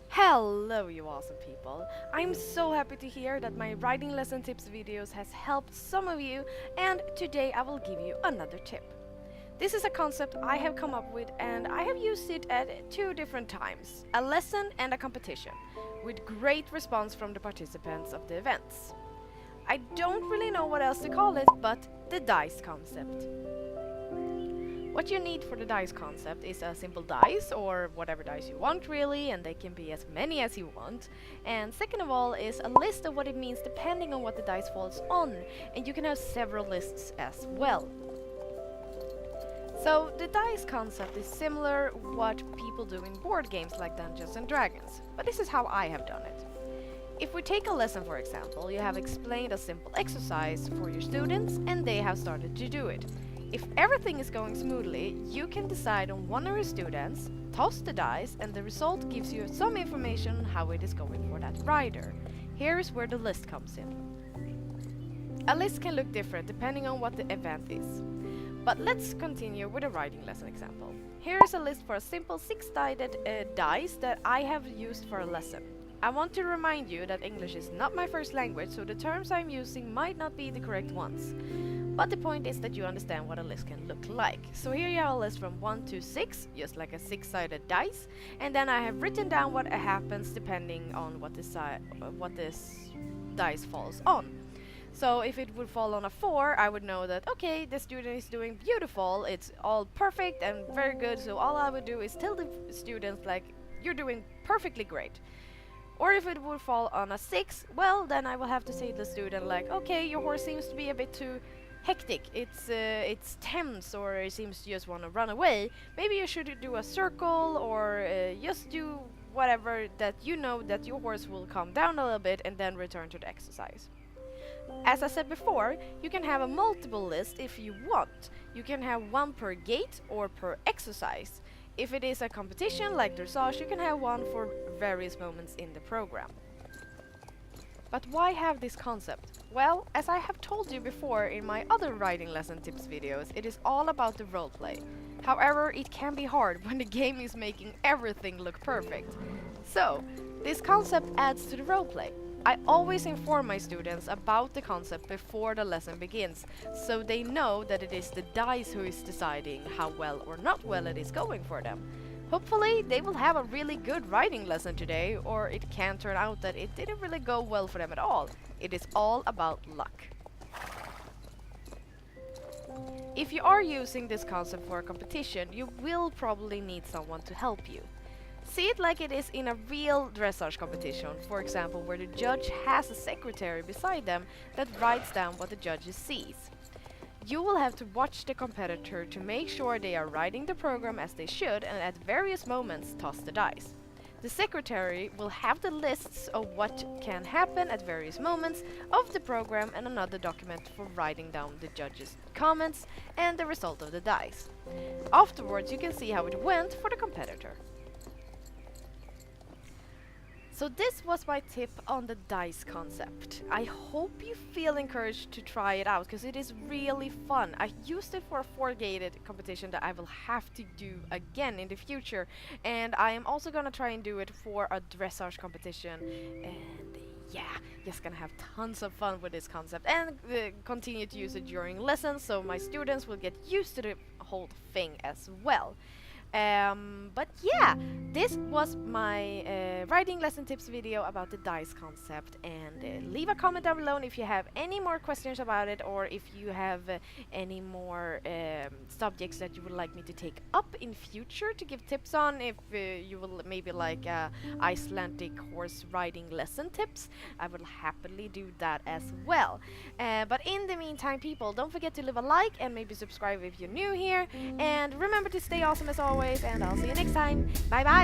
Hello you awesome people! I'm so happy to hear that my writing lesson tips videos has helped some of you, and today I will give you another tip. This is a concept I have come up with and I have used it at 2 different times, a lesson and a competition, with great response from the participants of the events. I don't really know what else to call it, but the dice concept. What you need for the dice concept is a simple dice, or whatever dice you want really, and they can be as many as you want. And second of all is a list of what it means depending on what the dice falls on, and you can have several lists as well. So the dice concept is similar what people do in board games like Dungeons and Dragons, but this is how I have done it. If we take a lesson for example, you have explained a simple exercise for your students and they have started to do it. If everything is going smoothly, you can decide on one of your students, toss the dice, and the result gives you some information on how it is going for that rider. Here is where the list comes in. A list can look different depending on what the event is. But let's continue with a writing lesson example. Here is a list for a simple 6-sided dice that I have used for a lesson. I want to remind you that English is not my first language, so the terms I'm using might not be the correct ones. But the point is that you understand what a list can look like. So here you have a list from 1 to 6, just like a 6-sided dice, and then I have written down what happens depending on what this dice falls on. So if it would fall on a 4, I would know that okay, the student is doing beautiful, it's all perfect and very good, so all I would do is tell the students like, you're doing perfectly great. Or if it would fall on a 6, well then I will have to say to the student like, okay, your horse seems to be a bit too hectic, it's tense, or it seems to just want to run away. Maybe you should do a circle, or just do whatever that you know that your horse will calm down a little bit and then return to the exercise. As I said before, you can have a multiple list if you want. You can have one per gate or per exercise. If it is a competition like dressage, you can have one for various moments in the program. But why have this concept? Well, as I have told you before in my other writing lesson tips videos, it is all about the roleplay. However, it can be hard when the game is making everything look perfect. So, this concept adds to the roleplay. I always inform my students about the concept before the lesson begins, so they know that it is the dice who is deciding how well or not well it is going for them. Hopefully they will have a really good writing lesson today, or it can turn out that it didn't really go well for them at all. It is all about luck. If you are using this concept for a competition, you will probably need someone to help you. See it like it is in a real dressage competition, for example, where the judge has a secretary beside them that writes down what the judge sees. You will have to watch the competitor to make sure they are writing the program as they should, and at various moments toss the dice. The secretary will have the lists of what can happen at various moments of the program and another document for writing down the judge's comments and the result of the dice. Afterwards you can see how it went for the competitor. So this was my tip on the dice concept. I hope you feel encouraged to try it out, because it is really fun. I used it for a 4-gated competition that I will have to do again in the future, and I am also gonna try and do it for a dressage competition, and yeah, just gonna have tons of fun with this concept and continue to use it during lessons, so my students will get used to the whole thing as well. But yeah, this was my writing lesson tips video about the dice concept, and leave a comment down below if you have any more questions about it, or if you have any more subjects that you would like me to take up in future to give tips on. If you will maybe like Icelandic horse riding lesson tips, I will happily do that as well. But in the meantime people, don't forget to leave a like and maybe subscribe if you're new here, and remember to stay awesome as always, and I'll see you next time. Bye bye!